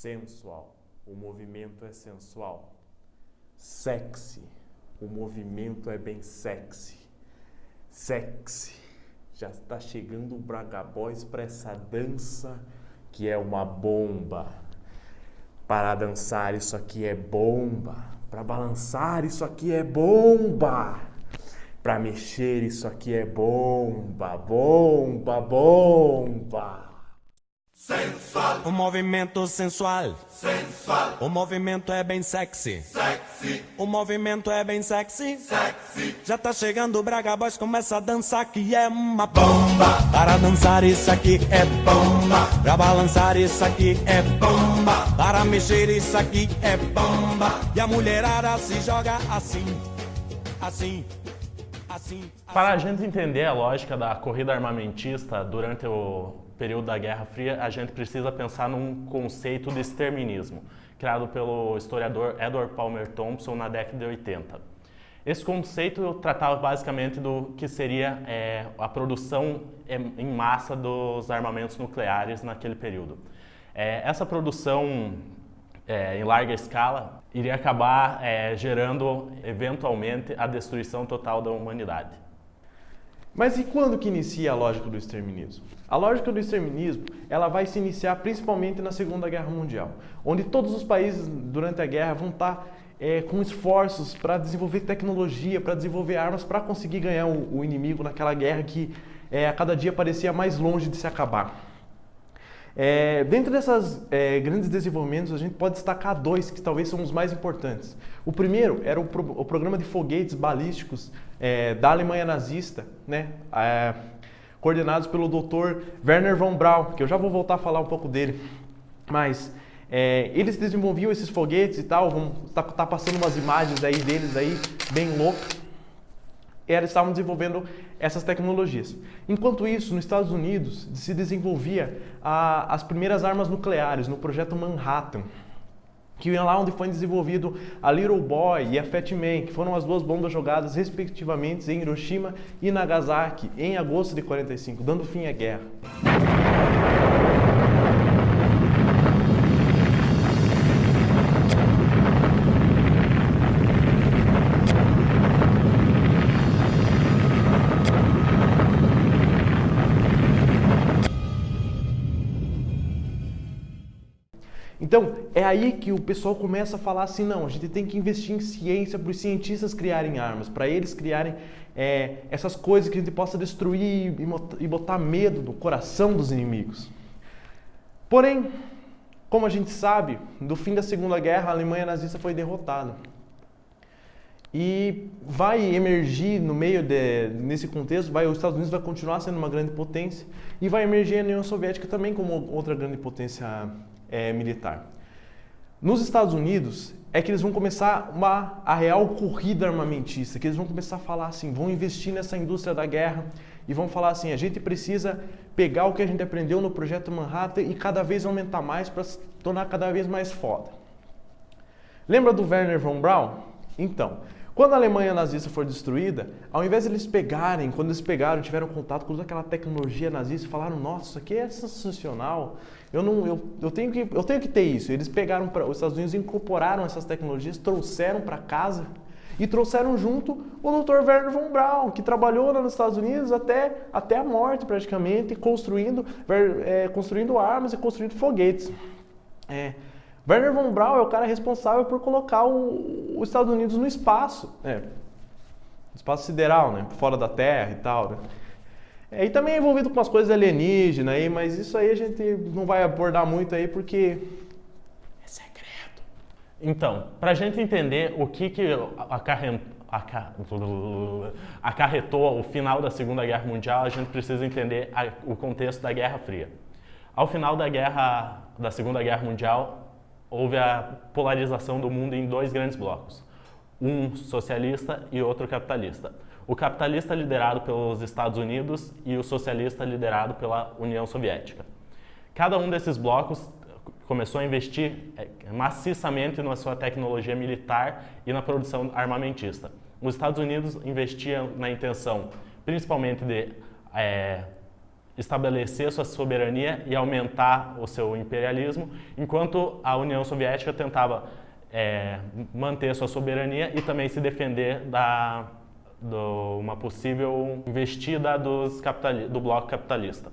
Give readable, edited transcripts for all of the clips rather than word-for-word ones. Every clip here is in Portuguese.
Sensual, o movimento é sensual. Sexy, o movimento é bem sexy. Sexy, já está chegando o Braga Boys para essa dança que é uma bomba. Para dançar isso aqui é bomba. Para balançar isso aqui é bomba. Para mexer isso aqui é bomba, bomba, bomba. Sensual. O movimento sensual. Sensual. O movimento é bem sexy. Sexy. O movimento é bem sexy. Sexy. Já tá chegando o Braga Boys, começa a dançar que é uma bomba. Para dançar isso aqui é bomba. Pra balançar isso aqui é bomba. Para mexer isso aqui é bomba. E a mulherada se joga assim, assim, assim. Para a gente entender a lógica da corrida armamentista durante o período da Guerra Fria, a gente precisa pensar num conceito de exterminismo, criado pelo historiador Edward Palmer Thompson na década de 80. Esse conceito tratava basicamente do que seria a produção em massa dos armamentos nucleares naquele período. Essa produção em larga escala iria acabar gerando, eventualmente, a destruição total da humanidade. Mas e quando que inicia a lógica do exterminismo? A lógica do exterminismo, ela vai se iniciar principalmente na Segunda Guerra Mundial, onde todos os países durante a guerra vão estar com esforços para desenvolver tecnologia, para desenvolver armas, para conseguir ganhar o inimigo naquela guerra que a cada dia parecia mais longe de se acabar. Dentro desses grandes desenvolvimentos, a gente pode destacar dois que talvez são os mais importantes. O primeiro era o programa de foguetes balísticos da Alemanha nazista, né? Coordenados pelo Dr. Wernher von Braun, que eu já vou voltar a falar um pouco dele. Mas eles desenvolviam esses foguetes e tal, vamos tá passando umas imagens aí deles aí, bem loucas. Eles estavam desenvolvendo essas tecnologias. Enquanto isso, nos Estados Unidos se desenvolvia as primeiras armas nucleares no projeto Manhattan, que é lá onde foi desenvolvido a Little Boy e a Fat Man, que foram as duas bombas jogadas respectivamente em Hiroshima e Nagasaki em agosto de 45, dando fim à guerra. Então, é aí que o pessoal começa a falar assim, não, a gente tem que investir em ciência para os cientistas criarem armas, para eles criarem essas coisas que a gente possa destruir e botar medo no coração dos inimigos. Porém, como a gente sabe, no fim da Segunda Guerra, a Alemanha nazista foi derrotada. E vai emergir no meio nesse contexto, os Estados Unidos vai continuar sendo uma grande potência e vai emergir a União Soviética também como outra grande potência militar. Nos Estados Unidos é que eles vão começar a real corrida armamentista, que eles vão começar a falar assim, vão investir nessa indústria da guerra e vão falar assim, a gente precisa pegar o que a gente aprendeu no projeto Manhattan e cada vez aumentar mais para se tornar cada vez mais foda. Lembra do Wernher von Braun? Então, quando a Alemanha nazista for destruída, ao invés de quando eles pegaram, tiveram contato com toda aquela tecnologia nazista e falaram, nossa, isso aqui é sensacional, eu tenho que ter isso. Eles pegaram, os Estados Unidos incorporaram essas tecnologias, trouxeram para casa e trouxeram junto o Dr. Wernher von Braun, que trabalhou lá nos Estados Unidos até a morte praticamente, construindo armas e construindo foguetes. Wernher von Braun é o cara responsável por colocar os Estados Unidos no espaço, espaço sideral, né, fora da Terra e tal, né. E também é envolvido com umas coisas alienígenas aí, mas isso aí a gente não vai abordar muito aí porque é segredo. Então, para a gente entender o que acarretou o final da Segunda Guerra Mundial, a gente precisa entender o contexto da Guerra Fria. Ao final da Segunda Guerra Mundial, houve a polarização do mundo em dois grandes blocos, um socialista e outro capitalista. O capitalista liderado pelos Estados Unidos e o socialista liderado pela União Soviética. Cada um desses blocos começou a investir maciçamente na sua tecnologia militar e na produção armamentista. Os Estados Unidos investiam na intenção, principalmente de estabelecer sua soberania e aumentar o seu imperialismo, enquanto a União Soviética tentava manter sua soberania e também se defender de uma possível investida do bloco capitalista.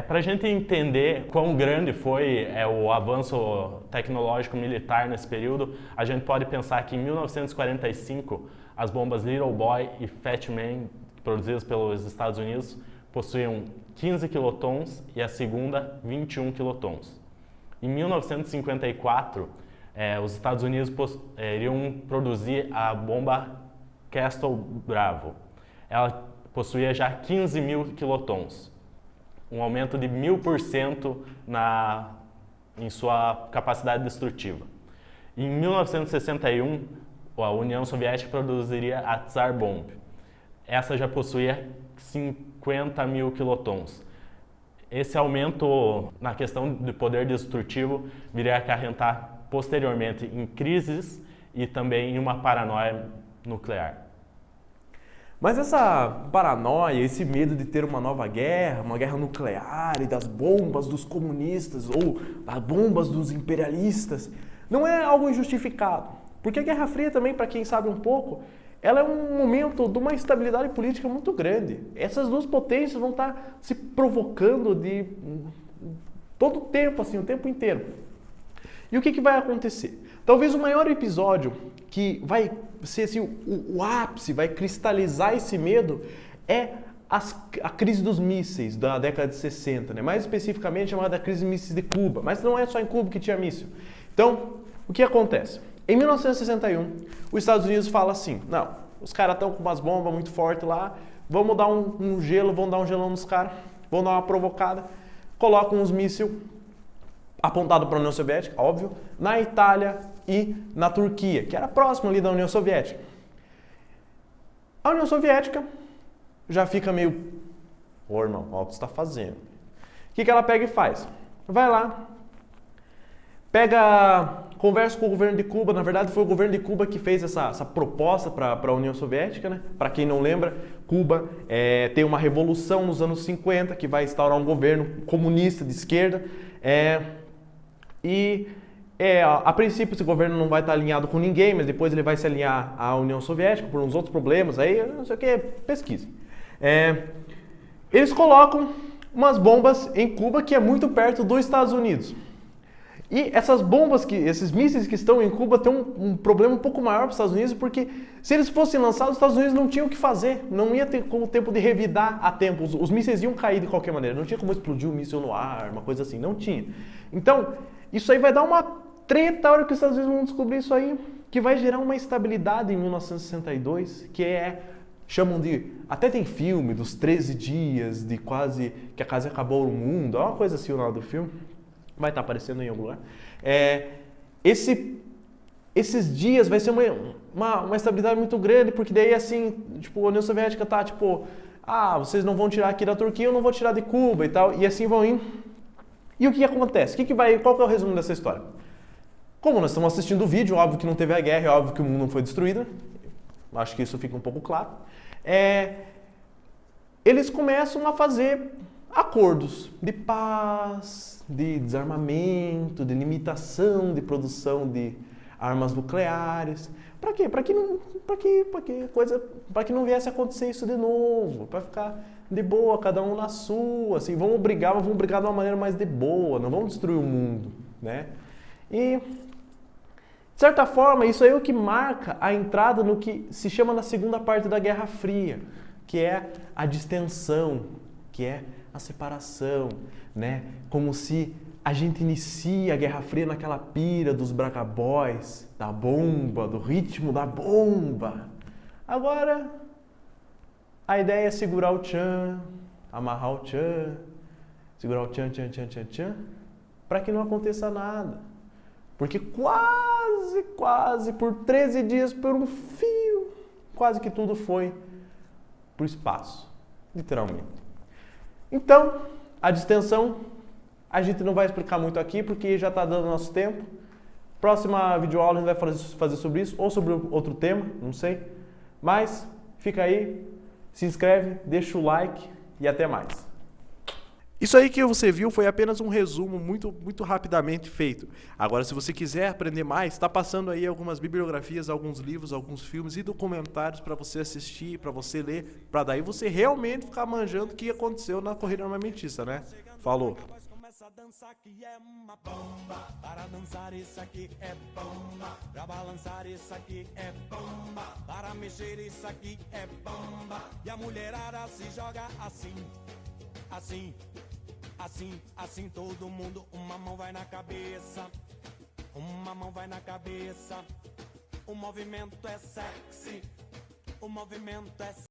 Para a gente entender quão grande foi o avanço tecnológico militar nesse período, a gente pode pensar que em 1945 as bombas Little Boy e Fat Man, produzidas pelos Estados Unidos, possuíam 15 quilotons e a segunda 21 quilotons. Em 1954, os Estados Unidos iriam produzir a bomba Castle Bravo. Ela possuía já 15 mil quilotons, um aumento de 1000% em sua capacidade destrutiva. Em 1961, a União Soviética produziria a Tsar Bomb. Essa já possuía 50 mil quilotons. Esse aumento na questão de poder destrutivo viria a acarretar posteriormente em crises e também em uma paranoia nuclear. Mas essa paranoia, esse medo de ter uma nova guerra, uma guerra nuclear e das bombas dos comunistas ou das bombas dos imperialistas, não é algo injustificado. Porque a Guerra Fria também, para quem sabe um pouco, ela é um momento de uma instabilidade política muito grande. Essas duas potências vão estar se provocando de todo o tempo, assim, o tempo inteiro. E o que vai acontecer? Talvez o maior episódio que vai ser assim, o ápice, vai cristalizar esse medo, é a crise dos mísseis da década de 60, né? Mais especificamente chamada crise de mísseis de Cuba. Mas não é só em Cuba que tinha míssil. Então, o que acontece? Em 1961, os Estados Unidos fala assim, não, os caras estão com umas bombas muito fortes lá, vamos dar um gelo, vamos dar um gelão nos caras, vamos dar uma provocada, colocam uns mísseis apontados para a União Soviética, óbvio, na Itália e na Turquia, que era próximo ali da União Soviética. A União Soviética já fica meio, ô irmão, olha o que você está fazendo. O que ela pega e faz? Vai lá, conversa com o governo de Cuba. Na verdade, foi o governo de Cuba que fez essa proposta para a União Soviética, né? Para quem não lembra, Cuba tem uma revolução nos anos 50 que vai instaurar um governo comunista de esquerda. A princípio esse governo não vai estar alinhado com ninguém, mas depois ele vai se alinhar à União Soviética por uns outros problemas, aí não sei o que, pesquise. Eles colocam umas bombas em Cuba que é muito perto dos Estados Unidos. E essas bombas, esses mísseis que estão em Cuba têm um problema um pouco maior para os Estados Unidos, porque se eles fossem lançados, os Estados Unidos não tinham o que fazer, não ia ter como tempo de revidar a tempo, os mísseis iam cair de qualquer maneira, não tinha como explodir um míssil no ar, uma coisa assim, não tinha. Então, isso aí vai dar uma treta a hora que os Estados Unidos vão descobrir isso aí, que vai gerar uma instabilidade em 1962, chamam de, até tem filme dos 13 dias, de quase que a casa acabou no mundo, é uma coisa assim o nome do filme. Vai estar aparecendo em algum lugar. Esses dias vai ser uma estabilidade muito grande, porque daí assim, tipo, a União Soviética tá tipo, vocês não vão tirar aqui da Turquia, eu não vou tirar de Cuba e tal, e assim vão indo. E o que acontece? Qual que é o resumo dessa história? Como nós estamos assistindo o vídeo, óbvio que não teve a guerra, é óbvio que o mundo não foi destruído, acho que isso fica um pouco claro. Eles começam a fazer acordos de paz, de desarmamento, de limitação de produção de armas nucleares. Para quê? Para que não viesse a acontecer isso de novo, para ficar de boa, cada um na sua, assim, vamos brigar de uma maneira mais de boa, não vamos destruir o mundo, né? E de certa forma, isso aí é o que marca a entrada no que se chama na segunda parte da Guerra Fria, que é a distensão, que é a separação, né? Como se a gente inicia a Guerra Fria naquela pira dos Braga Boys, da bomba, do ritmo da bomba. Agora, a ideia é segurar o tchan, amarrar o tchan, segurar o tchan, para que não aconteça nada. Porque quase por 13 dias, por um fio, quase que tudo foi para o espaço, literalmente. Então, a distensão, a gente não vai explicar muito aqui, porque já está dando nosso tempo. Próxima videoaula a gente vai fazer sobre isso, ou sobre outro tema, não sei. Mas, fica aí, se inscreve, deixa o like e até mais. Isso aí que você viu foi apenas um resumo muito rapidamente feito. Agora, se você quiser aprender mais, está passando aí algumas bibliografias, alguns livros, alguns filmes e documentários para você assistir, para você ler, para daí você realmente ficar manjando o que aconteceu na corrida armamentista, né? Falou! Começa a dançar que é uma bomba. Para dançar isso aqui é bomba. Pra balançar isso aqui é bomba. Para mexer isso aqui é bomba. E a mulherada se joga assim, assim, assim, assim. Todo mundo, uma mão vai na cabeça, uma mão vai na cabeça. O movimento é sexy, o movimento é